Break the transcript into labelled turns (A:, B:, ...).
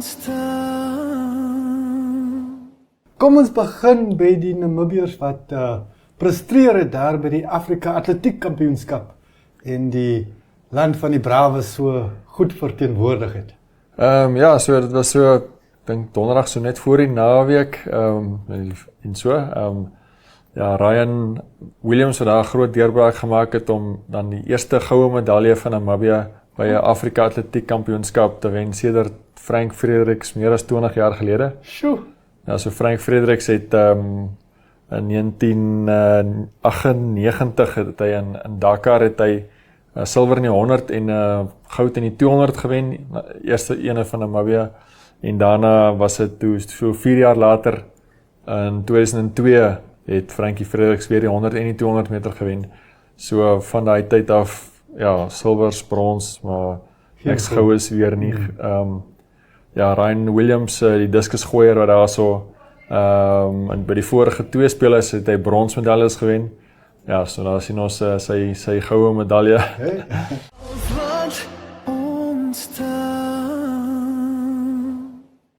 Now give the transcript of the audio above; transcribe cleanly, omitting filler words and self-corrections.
A: staan.
B: Kom ons begin by die Namibiërs wat presteer het daar by die Afrika Atletiek Kampioenskap en die land van die Brawes so goed verteenwoordig het.
C: Ja, so dit was so, dink donderdag so net voor die naweek en so. Ja, Ryan Williams wat daar 'n groot deurbraak gemaak het om dan die eerste goue medalje van Namibia by 'n Afrika Atletiek Kampioenskap te wen sedert Frank Fredericks meer as 20 jaar gelede.
B: Sjoe.
C: Ja, so Frank Fredericks het in 1998 het hy in Dakar het hy silwer in die 100 en goud in die 200 gewen, eerste ene van Namibia, en daarna was dit toe so 4 jaar later in 2002 het Frankie Fredericks weer die 100 en die 200 meter gewen. So van daai tyd af, ja, silwers, brons, maar niks goues weer nie. Ja, Ryan Williams, die diskusgooier wat daar so en by die vorige 2 spelers het hy bronsmedaljes gewen. Ja, so daar sien ons sy goue medalje.